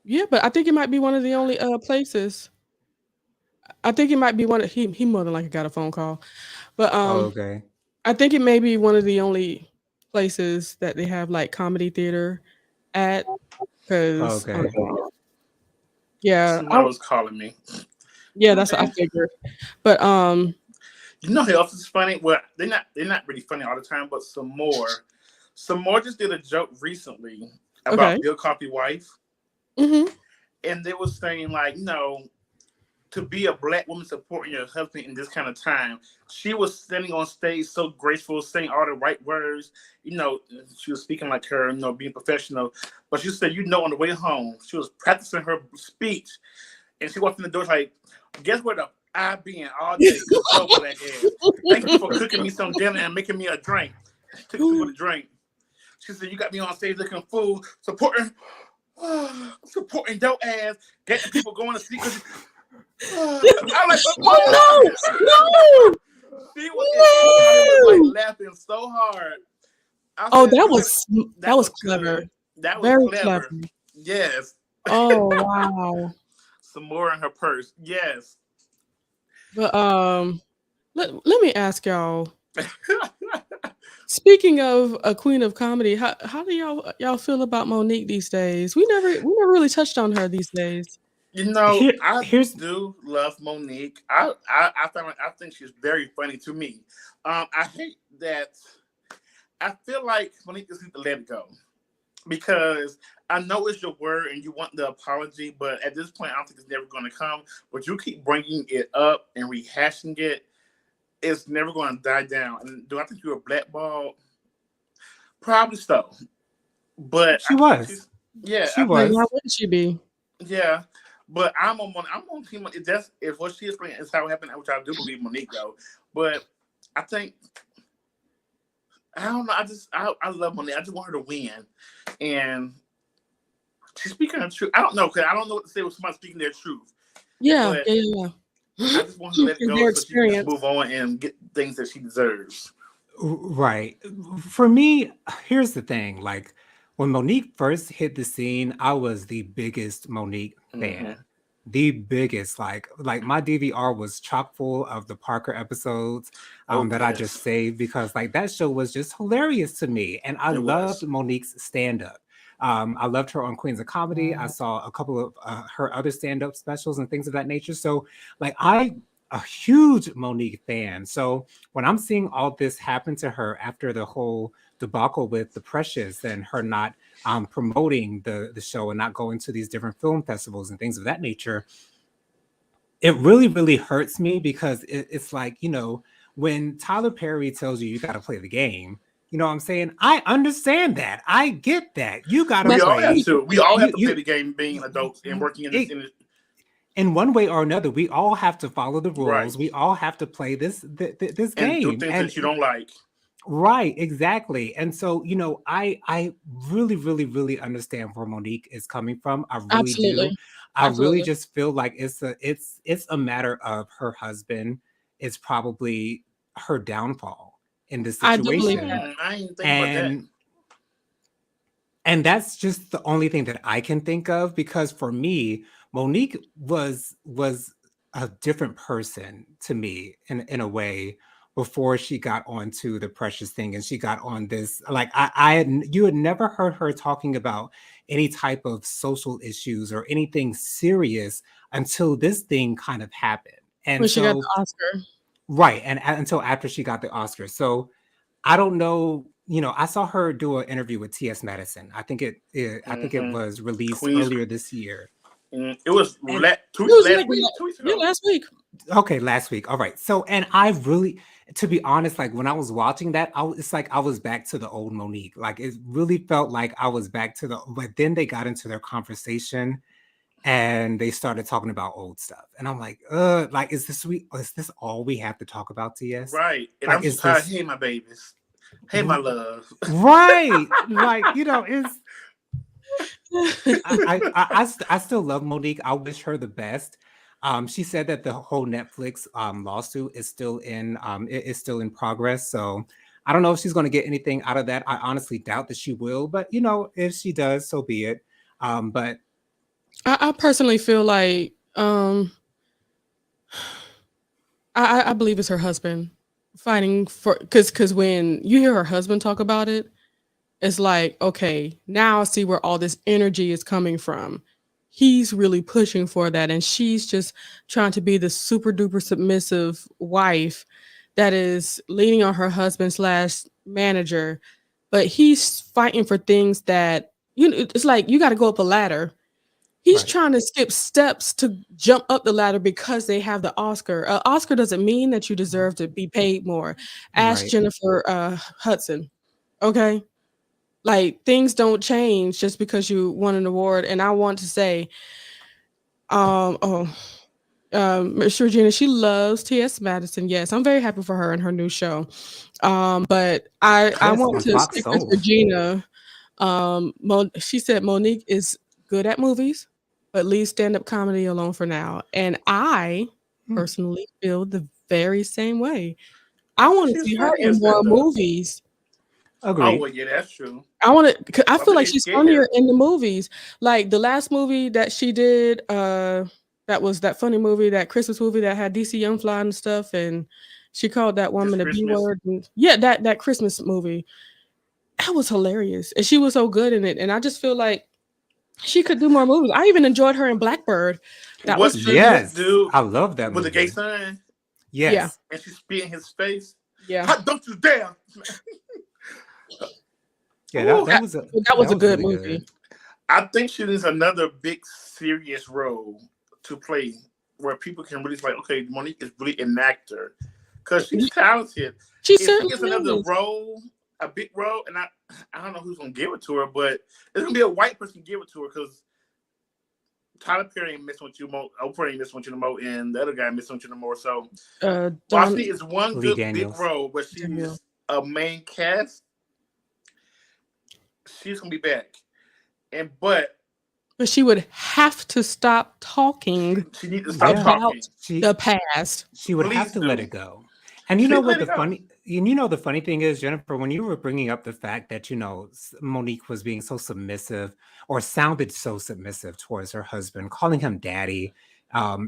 yeah, but I think it might be one of the only places. I think it might be one of he more than likely got a phone call. But Okay. I think it may be one of the only places that they have like comedy theater at because Okay. yeah, Somebody was calling me. yeah, that's what I figured. But You know who else is funny? Well, they're not really funny all the time, but some more just did a joke recently about okay. Bill Cosby's wife. Mm-hmm. And they were saying like, to be a black woman supporting your husband in this kind of time. She was standing on stage so graceful, saying all the right words. She was speaking like her, being professional. But she said, on the way home, she was practicing her speech. And she walked in the door like, guess where I been all day? Good job, black ass. Thank you for cooking me some dinner and making me a drink. She took me with a drink. She said, you got me on stage looking fool, supporting your ass, getting people going to see. I'm like, no. She was like laughing so hard. That was clever. Good. That was Very clever. clever. Yes. Oh wow. Some more in her purse. Yes. But let me ask y'all. Speaking of a queen of comedy, how do y'all feel about Monique these days? We never really touched on her these days. I do love Monique. I think she's very funny to me. I hate that. I feel like Monique just needs to let it go because I know it's your word and you want the apology, but at this point, I don't think it's never going to come. But you keep bringing it up and rehashing it. It's never going to die down. And do I think you were blackballed? Probably so. But she was. Yeah, she was. Why wouldn't she be? Yeah, but I'm on team. If what she explained is how it happened, which I do believe Monique though. But I think I don't know. I love Monique. I just want her to win, and she's speaking her truth. I don't know because I don't know what to say with somebody speaking their truth. Yeah. I just want her to let it go so she can just move on and get things that she deserves. Right. For me, here's the thing. Like when Monique first hit the scene, I was the biggest Monique fan. Mm-hmm. The biggest. Like my DVR was chock full of the Parker episodes that I just saved because like that show was just hilarious to me. And I loved Monique's stand-up. I loved her on Queens of Comedy. I saw a couple of her other stand-up specials and things of that nature. So like I'm a huge Monique fan. So when I'm seeing all this happen to her after the whole debacle with The Precious and her not promoting the show and not going to these different film festivals and things of that nature, it really, really hurts me because it's like, when Tyler Perry tells you got to play the game, you know what I'm saying? I understand that. I get that. You got to play. We all have to play the game being adults and working in this industry. In one way or another, we all have to follow the rules. Right. We all have to play this game. And do things that you don't like. Right, exactly. And so, I really, really, really understand where Monique is coming from. I really do. Absolutely. I really Absolutely. just feel like it's a matter of her husband is probably her downfall in this I do believe situation. that. I didn't think about that. And and that's just the only thing that I can think of because for me, Monique was a different person to me in a way before she got onto the Precious thing and she got on this like you had never heard her talking about any type of social issues or anything serious until this thing kind of happened. And When she got so the Oscar. right, and until after she got the Oscar. So I don't know. I saw her do an interview with T.S. Madison. I think it Hmm. was released Queens. earlier this year. It was And It was last like week, 2 weeks yeah, ago. last week. okay, last week. All right. So, and I really, to be honest, like when I was watching that, it's like I was back to the old Monique. Like it really felt like I was back to but then they got into their conversation and they started talking about old stuff. And I'm like, is this all we have to talk about, TS? Right. And Like, I'm so is tired. this Hey, my babies. Hey, my love. right? Like, it's I still love Monique. I wish her the best. She said that the whole Netflix lawsuit is still is still in progress. So I don't know if she's going to get anything out of that. I honestly doubt that she will, but if she does, so be it. But I personally feel like I believe it's her husband fighting for because when you hear her husband talk about it, it's like, okay, now I see where all this energy is coming from. He's really pushing for that, and she's just trying to be the super duper submissive wife that is leaning on her husband slash manager. But he's fighting for things that it's like you got to go up a ladder. He's right, trying to skip steps to jump up the ladder because they have the Oscar. Oscar doesn't mean that you deserve to be paid more. Ask right, Jennifer Hudson. Okay, like things don't change just because you won an award. And I want to say, oh, Miss Regina, she loves T.S. Madison. Yes, I'm very happy for her and her new show. But I yes, want on to Fox stick with Soul. Regina. She said Monique is good at movies, but leave stand-up comedy alone for now. And I Hmm, personally feel the very same way. I I thought want to she was see her funny in as more stand up. movies. Oh, agreed. well, yeah, that's true. I want to. I But I'm feel like really she's funnier scared. in the movies. Like the last movie that she did, that was that funny movie, that Christmas movie that had DC Young Fly and stuff, and she called that This woman a B Christmas. word. And yeah, that Christmas movie that was hilarious, and she was so good in it. And I just feel like she could do more movies. I even enjoyed her in Blackbird. That was What she did funny. with Yes, dude I love that with the gay movie. son Yeah, Yes, and she spit in his face? yeah. How don't you dare! yeah, that Ooh, that was That was that a was good really movie. good. I think she needs another big serious role to play where people can really like, okay, Monique is really an actor because she's talented. She If she certainly gets another is. role, a big role, and I don't know who's gonna give it to her, but it's gonna be a white person give it to her because Tyler Perry ain't messing with you more. Oprah ain't messing with you no more, and the other guy messing with you no more. So Don Varsity is one Lee good big Daniels. role where Daniel. she's a main cast. She's gonna be back, but But she would have to stop talking she needs to stop Yeah, talking. about the she past. she would have Please to let do. it go. And She let it go. the funny thing is, Jennifer, when you were bringing up the fact that, Monique was being so submissive or sounded so submissive towards her husband, calling him daddy,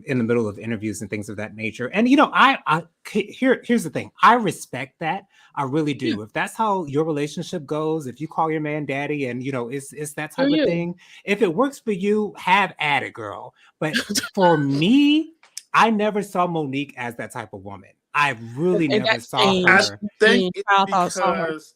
in the middle of interviews and things of that nature. And, here's the thing. I respect that. I really Yeah, do. If that's how your relationship goes, if you call your man daddy and, it's that do type of you? thing, if it works for you, have at it, girl. But for me, I never saw Monique as that type of woman. I really And never that's saw I changed her. think between it's how I saw her. because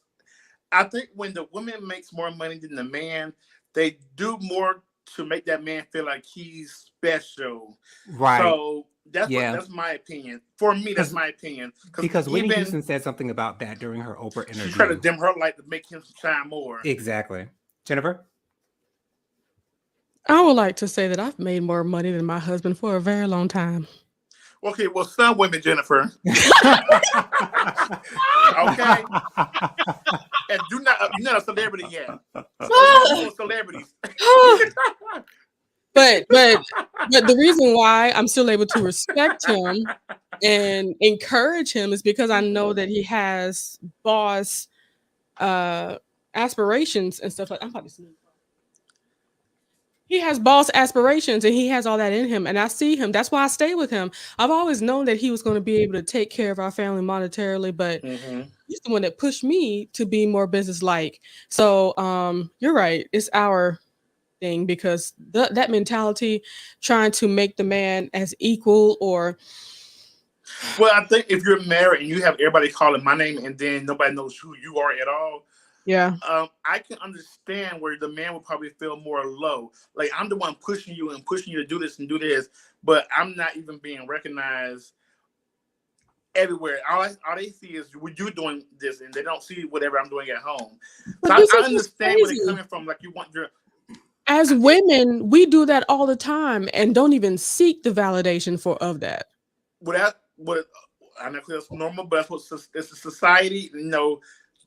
I think when the woman makes more money than the man, they do more to make that man feel like he's special. Right. So Yeah. that's my opinion. For me, that's Because my opinion. Because because Whitney even Houston said something about that during her Oprah she tried to interview. dim her light to make him shine more. Exactly. Jennifer? I would like to say that I've made more money than my husband for a very long time. Okay, well, some women, Jennifer. Okay, and you're not a celebrity yet. So celebrities. But the reason why I'm still able to respect him and encourage him is because I know that he has boss aspirations and stuff like. I'm probably sleeping. He has boss aspirations and he has all that in him, and I see him. That's why I stay with him. I've always known that he was going to be able to take care of our family monetarily, but he's the one that pushed me to be more business-like. So you're right. It's our thing because that mentality, trying to make the man as equal or. Well, I think if you're married and you have everybody calling my name and then nobody knows who you are at all. Yeah. I can understand where the man would probably feel more low. Like I'm the one pushing you to do this and do this, but I'm not even being recognized everywhere. All they see is you doing this, and they don't see whatever I'm doing at home. So I understand where they're coming from. Like you want your. As women, we do that all the time and don't even seek the validation of that. I know that's normal, but that's what it's a society.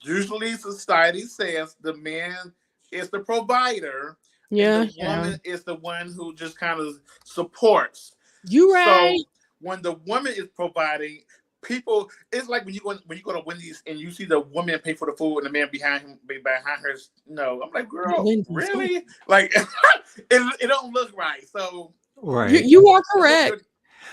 Usually society says the man is the provider. Yeah. And the woman is the one who just kind of supports. You right. So when the woman is providing, people, it's like when you go to Wendy's and you see the woman pay for the food and the man behind her. No, I'm like, girl, really? Like, it don't look right. So right, you are correct.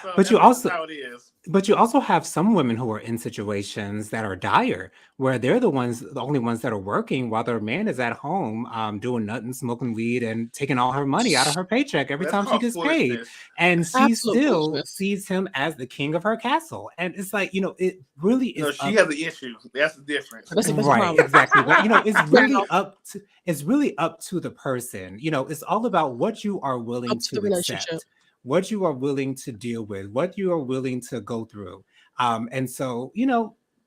So but how it is. But you also have some women who are in situations that are dire, where they're the only ones that are working while their man is at home, doing nothing, smoking weed, and taking all her money out of her paycheck every time she gets paid. And she still sees him as the king of her castle. And it's like, it really is. She has the issue. That's the difference. Right, exactly. But it's really up to the person. It's all about what you are willing to accept, what you are willing to deal with, what you are willing to go through. And so,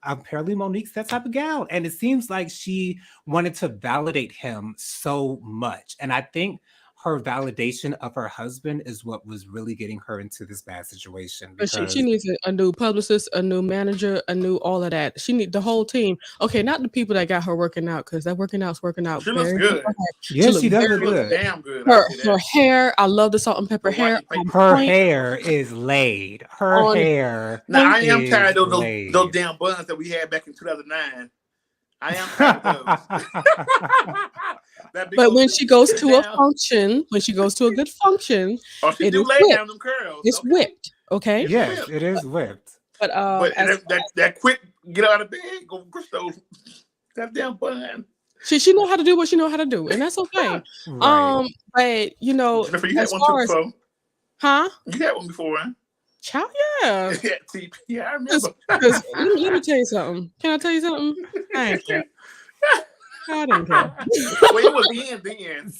apparently Monique's that type of gal. And it seems like she wanted to validate him so much. And I think her validation of her husband is what was really getting her into this bad situation. She needs a new publicist, a new manager, a new all of that. She needs the whole team. Okay, not the people that got her working out, because that working out's working out. She looks good. Yeah, she does look good. Damn good. Her hair, I love the salt and pepper hair. Her hair is laid. Her hair. Now I am tired of those damn buns that we had back in 2009. I am tired of those. But when she goes to a function, a good function, she do lay down them curls. It's whipped, okay? Yes, it is whipped. But that quick get out of bed, go those that damn bun. She know how to do what she know how to do, and that's okay. Right. But Jennifer, you had one before. Huh? You had one before, huh? Child, yeah. Yeah, I remember. Let me tell you something. Can I tell you something? I ain't care. I didn't care. Well, it was then.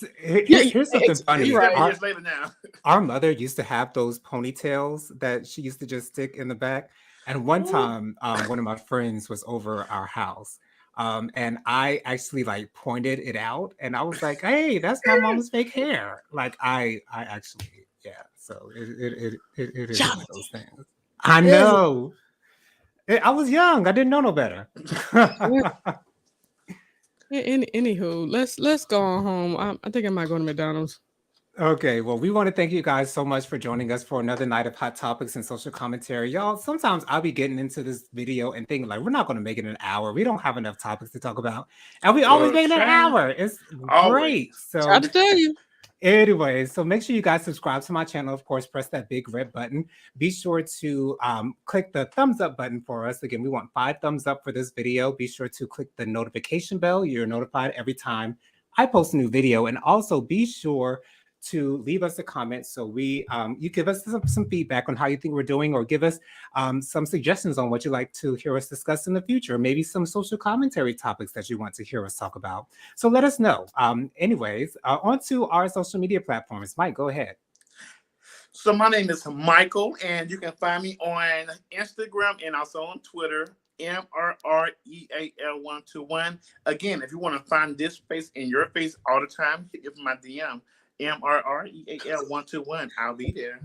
Here's something funny. Right. Years later now. Our mother used to have those ponytails that she used to just stick in the back. And one time, one of my friends was over our house. And I actually pointed it out, and I was like, "Hey, that's my mom's fake hair." Like I actually, yeah. So it is one of those things. I know. I was young. I didn't know no better. Anywho, let's go on home. I think I might go to McDonald's. Okay, well, we want to thank you guys so much for joining us for another night of hot topics and social commentary. Y'all, sometimes I'll be getting into this video and thinking we're not going to make it an hour. We don't have enough topics to talk about. And we always make it an hour. It's great. So I have to tell you. Anyway, so make sure you guys subscribe to my channel. Of course, press that big red button. Be sure to click the thumbs up button for us. Again, we want 5 thumbs up for this video. Be sure to click the notification bell. You're notified every time I post a new video. And also be sure to leave us a comment so you give us some feedback on how you think we're doing, or give us some suggestions on what you'd like to hear us discuss in the future, maybe some social commentary topics that you want to hear us talk about. So let us know. Anyways, on to our social media platforms. Mike, go ahead. So my name is Michael, and you can find me on Instagram and also on Twitter, MRREAL121. Again, if you want to find this face in your face all the time, hit my DM. MRREAL121. I'll be there.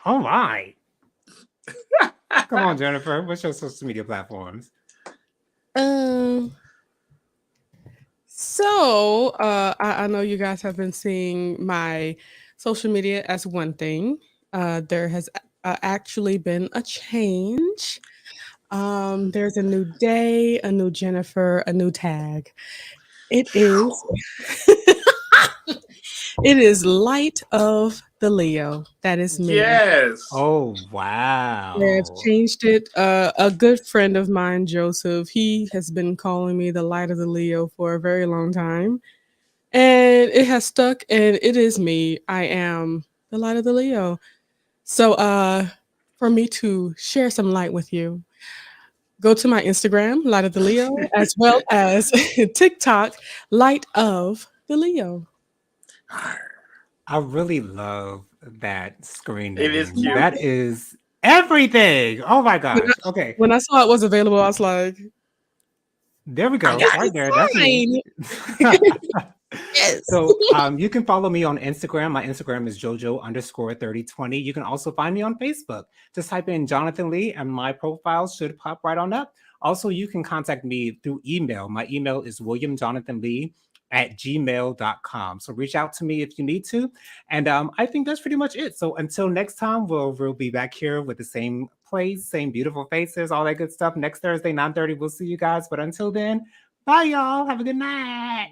All right. Come on, Jennifer. What's your social media platforms? So I know you guys have been seeing my social media as one thing. There has actually been a change. There's a new day, a new Jennifer, a new tag. It is it is Light of the Leo. That is me. Yes. Oh, wow. I've changed it. A good friend of mine, Joseph, he has been calling me the Light of the Leo for a very long time. And it has stuck, and it is me. I am the Light of the Leo. So for me to share some light with you, go to my Instagram, Light of the Leo, as well as TikTok, Light of the Leo. I really love that screen It is name. cute. That is everything. Oh my gosh. Okay. When I saw it was available, I was like, There we go. Right there. That's me. Yes. So you can follow me on Instagram. My Instagram is jojo_3020. You can also find me on Facebook. Just type in Jonathan Lee and my profile should pop right on up. Also, you can contact me through email. My email is williamjonathanlee@gmail.com. So reach out to me if you need to. And I think that's pretty much it. So until next time, we'll be back here with the same place, same beautiful faces, all that good stuff. Next Thursday, 9:30, we'll see you guys. But until then, bye, y'all. Have a good night.